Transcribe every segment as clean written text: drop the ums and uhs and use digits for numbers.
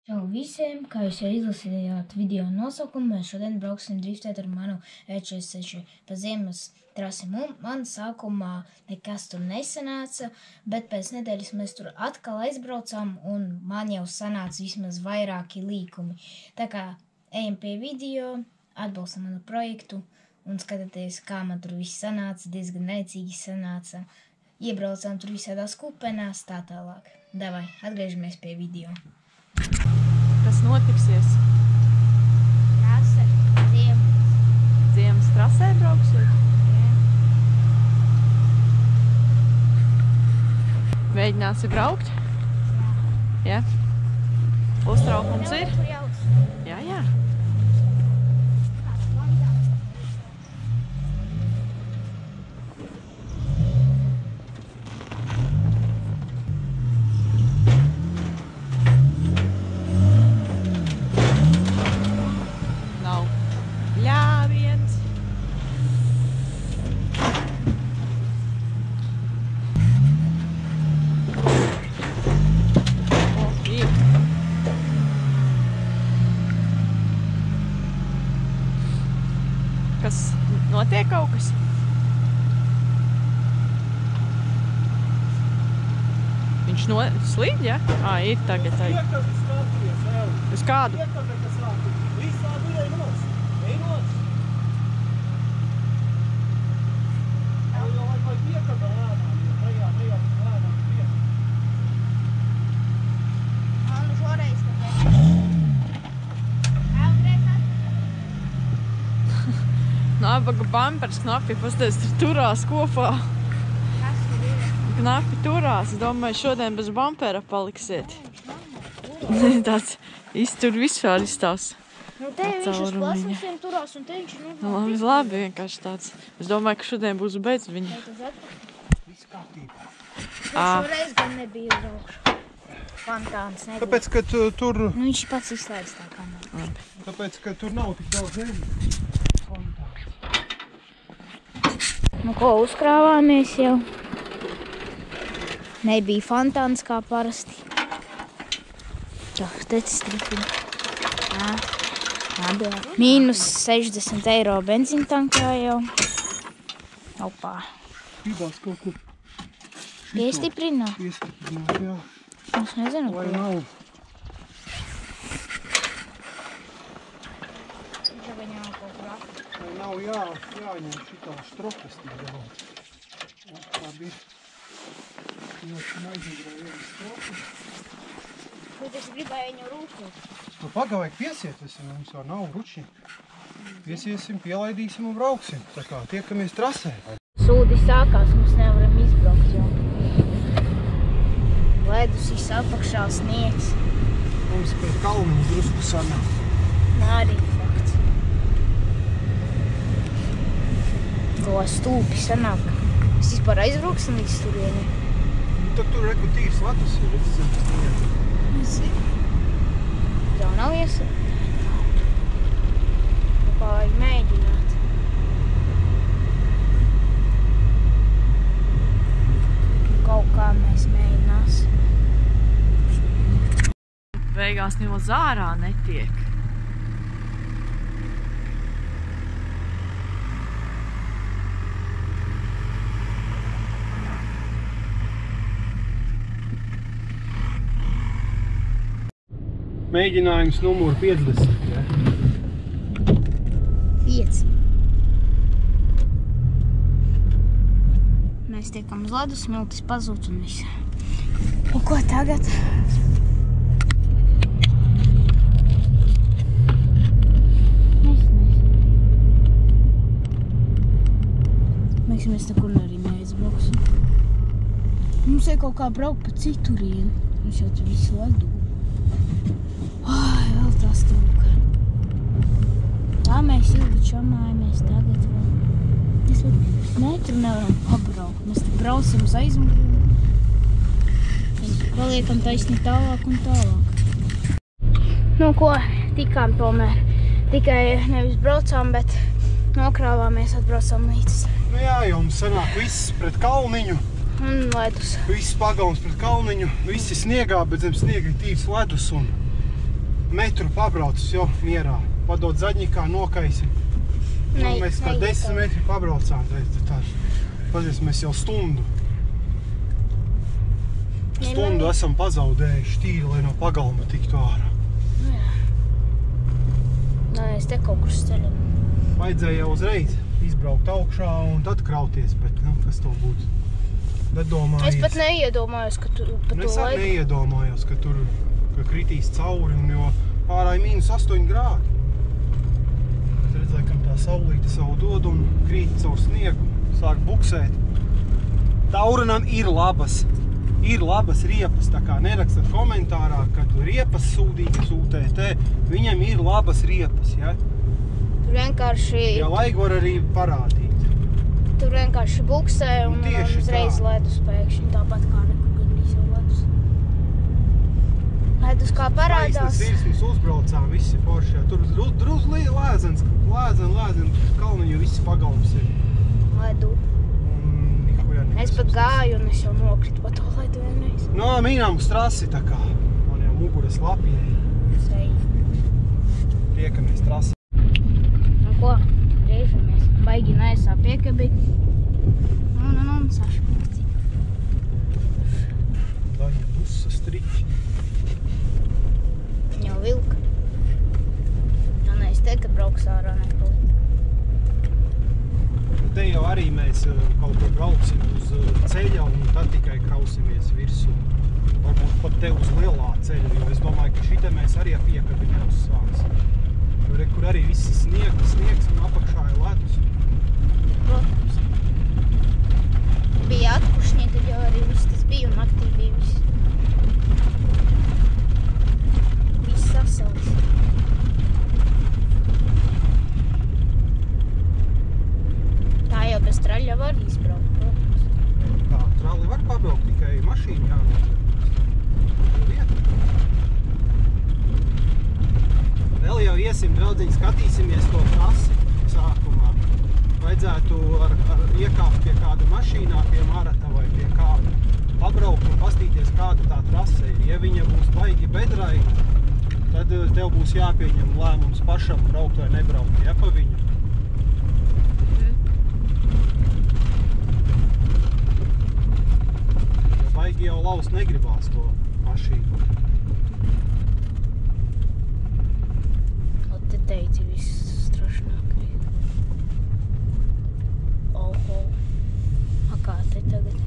Čau visiem, kā jūs jau izlasījāt video nosaukumu, mēs šodien brauksim driftēt ar manu E46 pa ziemas trasi. Man sākumā nekas tur nesanāca, bet pēc nedēļas mēs tur atkal aizbraucām un man jau sanāca vismaz vairāki līkumi. Tā kā ejam pie video, atbalstam manu projektu un skatieties, kā man tur viss sanāca, diezgan necīgi sanāca. Iebraucām tur visādās kupenās, tā tālāk. Davai, atgriežamies pie video. Kas notiksies? Trase, ziemas. Ziemas trasē brauksiet? Mēģināsi braukt? Jā. Uztraukums ir? Jā. Kas notiek kaut kas? Viņš slīd, ja? Ir tagad. Uz kādu? Nabaga bumpers knapi, pastāties, tur turās kopā. Kas tur ir? Knapi turās. Es domāju, šodien bez bumpera paliksiet. Tāds iztur vispār izstāvs. Nu, te viņš uz plasmasiem turās un te viņš ir Labi, vienkārši tāds. Es domāju, ka šodien būs beidz viņa. Viss kārtībā. Šoreiz gan nebija uz augšu. Fantāns nebija. Tāpēc, ka tur... Nu, viņš pats izslēdz tā kamerā. Tāpēc, ka tur nav tik daudz zemes. Nu, ko uzkrāvāmies jau. Nebija fantāns kā parasti. Čau, tecis tripini. Mīnus 60 eiro benzīntankā jau. Opā. Gribās kaut ko... Piestiprināt? Piestiprināt, jā. Es nezinu, Vai nav? Vai nav jāņem šitā štrokas tik daudz. Tā bija ļoti aizmigrai viena stroka. Bet es gribēju viņu rūkot. Nu, pagavajag piesieties, mums vēl nav ruči. Piesiesim, pielaidīsim un brauksim. Tā kā tiekamies trasē. Sūdi sākās, mums nevaram izbraukt jau. Ledus viss apakšā sniegs. Mums pie kalniņa drusku sanāk. Arī fakts. Ko stūpi sanāk. Mēs vispār aizbrauksim līdz turieni. Tad tur reku tīrs ledus ir, redzam, sniegā. Zinu. Jau nav iesakt. Vajag mēģināt. Kaut kā mēs mēģināsim. Beigās nemaz ārā netiek. Mēģinājums numur 50, ja? 5. Mēs tiekam uz ledus, smiltis pazūd un viss. Un ko tagad? Mēs nekur arī neaizbrauksim. Mums ir kaut kā braukt pa citurienu. Mums jau tur visu ledu. Ai, vēl tā stūka. Tā mēs ilgi čamājamies tagad vēl. Mēs vēl metru nevaram pabraukt. Mēs te braucam uz aizmuguri. Mēs paliekam taisni tālāk un tālāk. Nu ko, tikām tomēr. Tikai nevis braucām, bet nokrāvāmies, atbraucām līdz. Nu jā, jo mums sanāk viss pret kalniņu. Un ledus. Viss pagauns pret kalniņu, visi sniegā, bet zem sniega ir tīrs ledus un metru pabraucis, jo, mierā. Padod zaļņikā, nokaisi. Mēs kā 10 metri pabraucām. Pazies, mēs jau stundu esam pazaudējuši tīri, lai no pagalma tiktu ārā. Nē, es te kaut kur ceļam. Vajadzēja jau uzreiz izbraukt augšā un tad krauties, bet, kas to būtu? Es pat neiedomājos, ka tu pa to laiku. Es arī neiedomājos, ka tur kritīs cauri, jo ārā ir -8 grādi. Es redzēju, ka tā saulīte savu dod un krīt caur sniegu, sāk buksēt. Tauranam ir labas riepas, tā kā nerakstat komentārā, kad riepas sūdīgas UTT, viņam ir labas riepas, ja? Tur vienkārši... Ja vajag, var arī parādīt. Tur vienkārši buksē un uzreiz ledus pēkšņi, tāpat kā nekur gandrīz jau ledus. Ledus kā parādās. Taisnas virsmas uzbraucām, visi forši, ja? Tur druz lēzens, kalniņu visi pagalms ir. Ledu. Es pat gāju un es jau nokritu pa to ledu vienreiz. Mīnām uz trasi tā kā. Man jau muguras lapjēja. Piekamies trasi. Ko? Griežamies. Baigi neesā piekabi. Un sašpūci. Daļa busa striķi. Jau vilka. Es te, kad brauks ārā nepalika. Te jau arī mēs kaut ko brauksim uz ceļa un tad tikai krausimies virsū. Varbūt pat te uz lielā ceļa, jo es domāju, ka šite mēs arī piekabi neuzsāksim. Kur arī viss sniegs un apakšā ir ledus. Protams. Bija atpušņi, tad jau arī viss tas bija un naktī bija viss. Viss sasalis. Tā jau bez traļa var izbraukt, protams. Tā, trali var pabraukt, tikai mašīnu jānodara. Vēl jau iesim, draudziņi, skatīsimies to trasi sākumā. Vajadzētu iekāpt pie kāda mašīnā, pie Marata vai pie kāda. Pabraukt un pastīties, kāda tā trase ir. Ja viņa būs baigi bedraina, tad tev būs jāpieņem lēmums pašam braukt vai nebraukt, ja, pa viņu. Ja baigi jau laust negribās to mašīnu. Te teici viss strašnākais. Oho. A kā te tagad?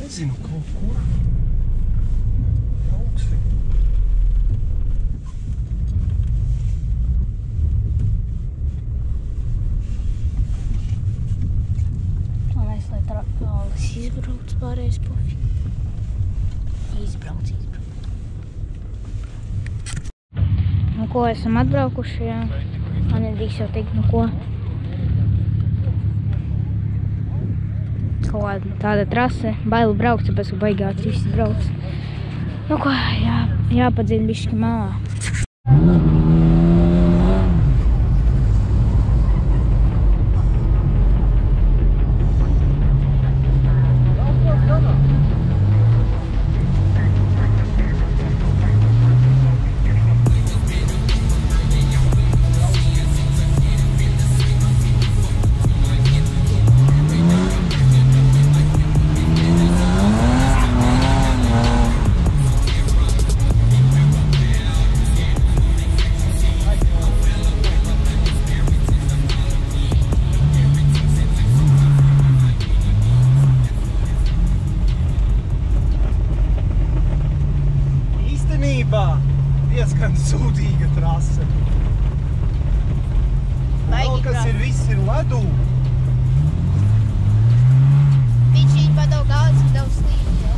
Nezinu, kaut kur. Augsti. Izbrauc pārējais pofi. Izbrauc. Ko, esam atbraukuši, jā. Man nedrīkst jau teikt, ko. Tāda trase, bailu braukt, tāpēc, ka baigāts viss brauc. Ko, jāpadzina bišķi malā. Diezgan sūdīga trase. Vēl kas ir, viss ir ledū. Bišķīt padau gāzi, tev slīd, jau.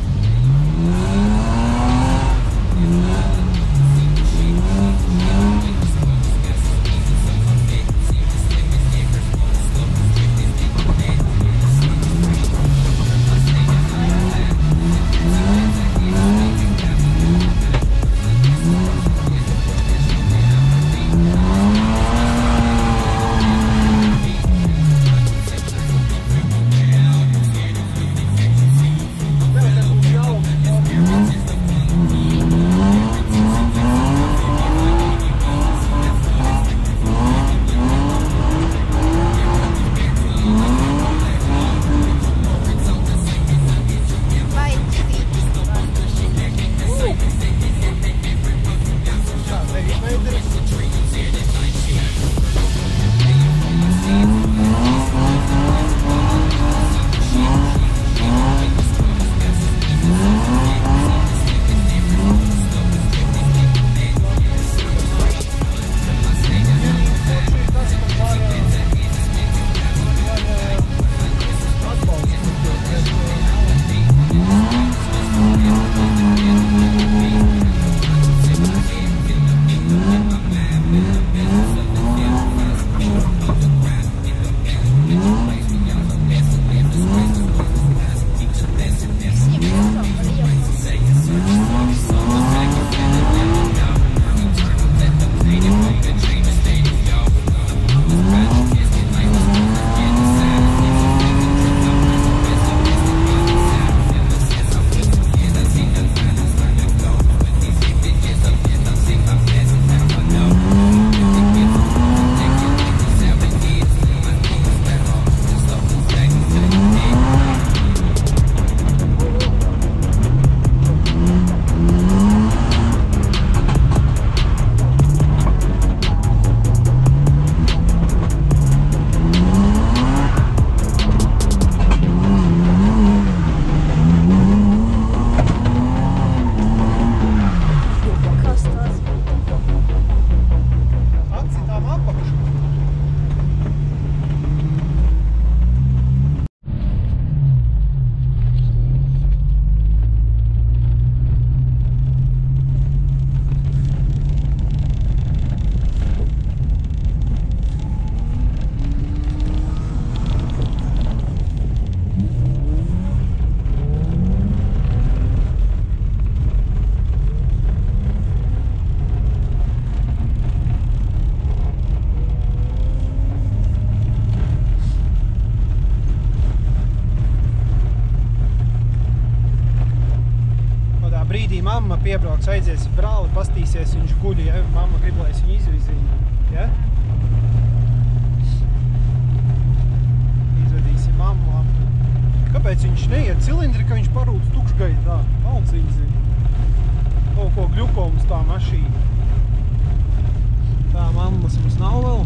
mamma piebrauks, aizies brāli, pastīsies, viņš guļ, ja? Mamma grib, lai es viņu izvizīju, ja? Izvedīsim mammu ap. Kāpēc viņš neiet cilindri, ka viņš parūc tukšgaitā? Valcīgi zina. Kaut ko gļukums tā mašīna. Tā, mammas mums nav vēl.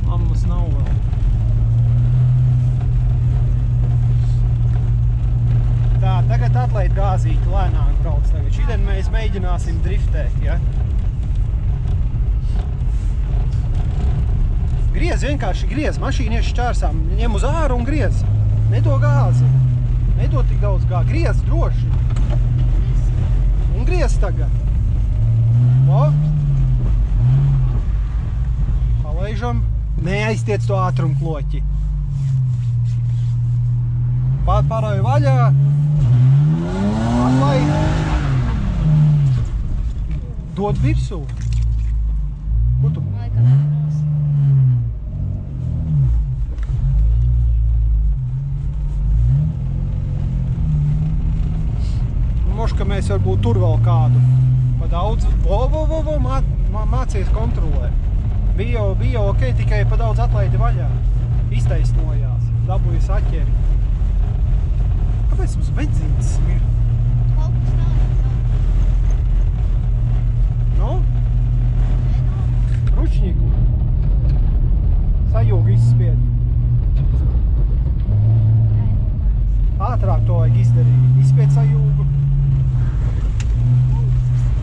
Mammas nav vēl. Tā, tagad atlaid gāzīti, lēnāk brauc tagad. Šodien mēs mēģināsim driftēt, ja? Griez, vienkārši griez, mašīnieši čārsām, ņem uz āru un griez. Nedo gāzi, nedo tik daudz gāzi, griez droši. Un griez tagad. O. Palaižam, neaiztiec to ātrumu kloķi. Pārāju vaļā. Atlaid. Dod virsū. Ko tu? Moška mēs varbūt tur vēl kādu. Pa daudz. Mācies kontrolēt. Bija jau ok, tikai pa daudz atlaidi vaļā. Iztaisnojās. Dabūja saķeri. Kāpēc mums benzīns ir? Nu? Ručņiku. Sajūgu izspied. Ātrāk to vajag izdarīt. Izspied sajūgu.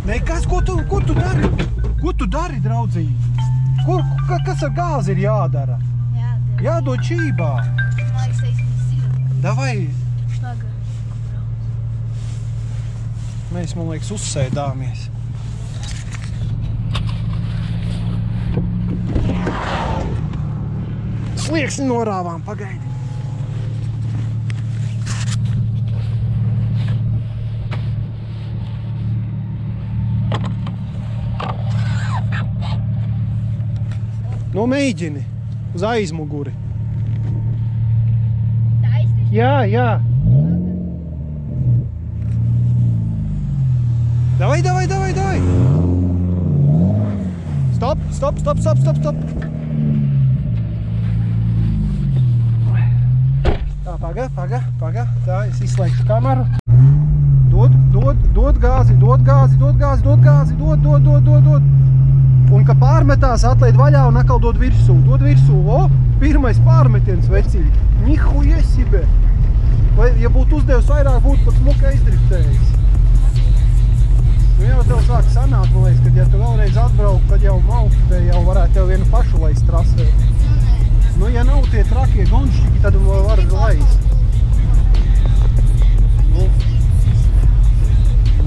Nekas, ko tu dari? Ko tu dari, draudzīgi? Kas ar gāzi ir jādara? Jādod čībā. Davai. Mēs, man liekas, uzsēdāmies. Slieksni norāvām, pagaidi. Nu, mēģini. Uz aizmuguri. Jā. Davai. Stop. Tā, paga. Tā, es izslēgšu kameru. Dod gāzi. Un, ka pārmetās, atlaid vaļā un atkal dod virsū. O, pirmais pārmetiens, vecīgi. Nihu iesibe. Vai, ja būtu uzdevis vairāk, būtu pat smuka izdriftējis. Nu jau tev sāk sanāt, man liekas, kad ja tu vēlreiz atbrauc, tad jau malku, te jau varētu tev vienu pašu laist trasē. Nu, ja nav tie trakie gonšķiki, tad var laist. Nu,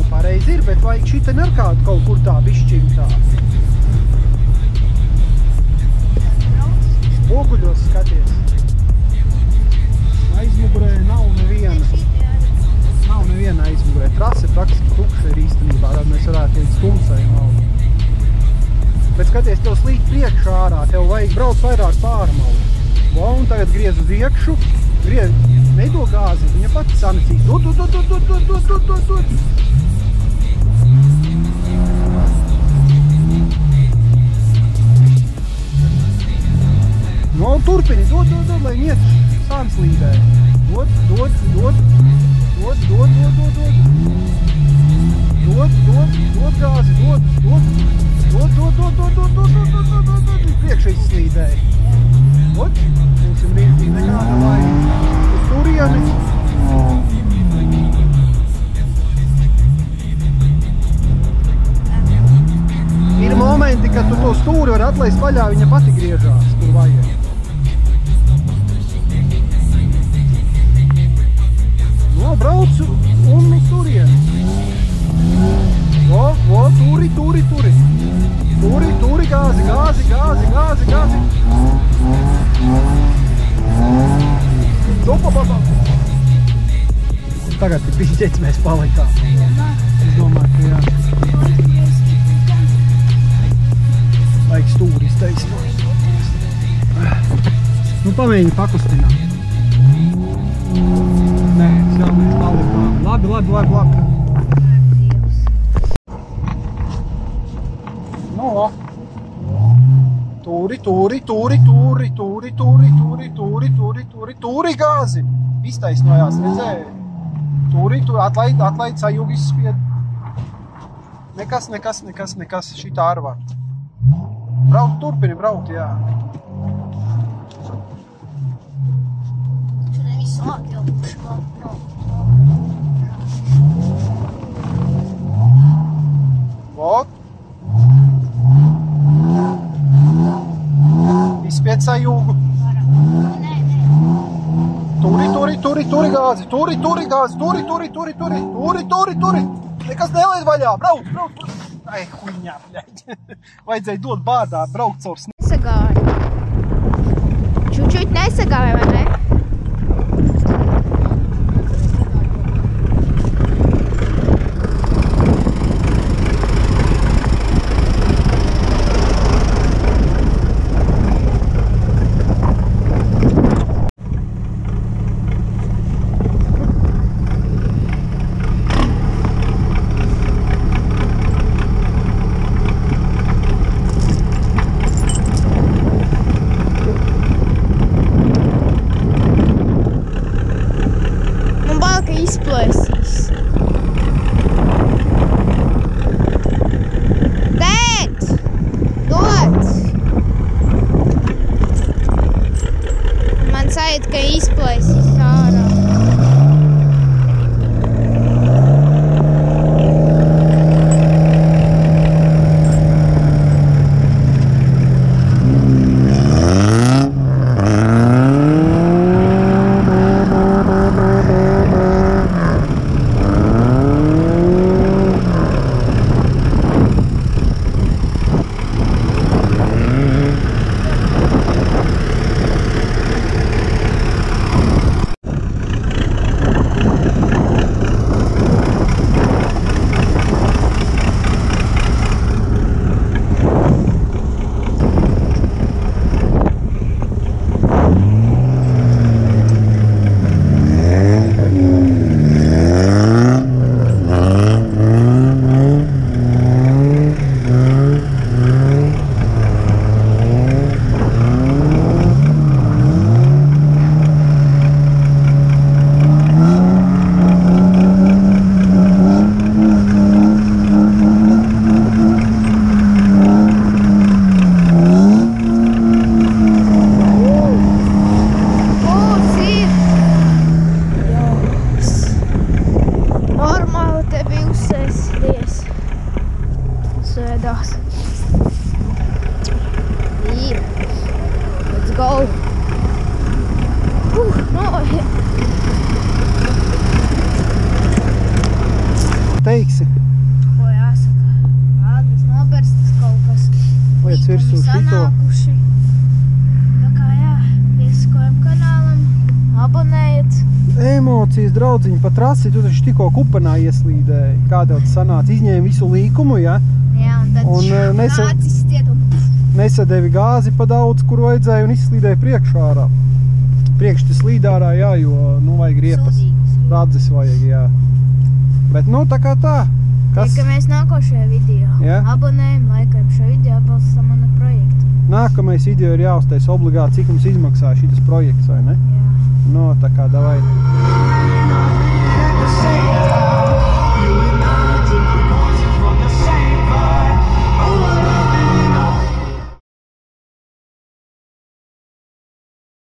pareizi ir, bet vajag šita nerkādu kaut kur tā bišķiņ tā. Spoguļos skaties. Aizmugurē nav neviena aizmugurē. Trase praktiski tukša ir īstenībā, tad mēs varētu līdz tumsai malu. Bet skaties, tev slīd priekšā ārā, tev vajag brauc vairāk pārmalu. Un tagad griez uz iekšu, nedo gāzi, viņa pati sanesīs. Dod. Nu, turpini, dod, lai niet sānslīdē. Dod. Dod gāzi, dod. Priekšā izslīdēja. Dod. Būsim rītīgi nekāda laika. Uz turieni. Ir momenti, kad tu to stūri var atlaist vaļā, viņa pati griežās, kur vajag. Nobraucu un uz turieni. Turi, gāzi. Tagad ir pišķēts, mēs palikām. Es domāju, ka jā. Vajag stūri iztaisnot. Nu, pamēģini pakustināt. Nē, es vēl mēs palikām. Labi. No. Tūri gāzi. Iztaisnojās, redzēji. Tūri, atlaid sajūgi izspied. Nekas, šitā ar var. Turpini braukt, jā. Šodien visu lāk jau puši vēl. Vot. Izspied sajūgu. Nē. Tūri gāzi. Tūri. Nekas nelaid vaļā, brauc. Ai, huņā, bļaļ. Vajadzēja dot bārdā, braukt caur sniegu. Nesagāja. Čučuļ nesagāja, vai ne? Izplēsīs. Tēt! Dod! Man sajūt, ka izplēsīs ārā. Sēdās. Let's go. Teiksi. Ko jāsaka? Ādas noberstas kaut kas. Liec virsū šito. Sanākuši. Tā kā jā, piesakojam kanālam, abonējiet. Emocijas, draudziņi, pa trasi, tu taču tikko kupenā ieslīdēji. Kā tev tas sanāca? Izņēmi visu līkumu, ja? Jā, un tad nācis stiet un... Nesadevi gāzi pa daudz, kur vajadzēja, un izslīdēja priekšā ārā. Priekš te slīd ārā, jā, jo, vajag riepas. Radzes vajag, jā. Bet, tā kā tā. Tiekamies nākošajā video. Ja? Abonējam, laikam šo video, atbalstam manu projektu. Nākamais video ir jāuztais obligāti, cik mums izmaksā šitas projekts, vai ne? Jā. Tā kā davai.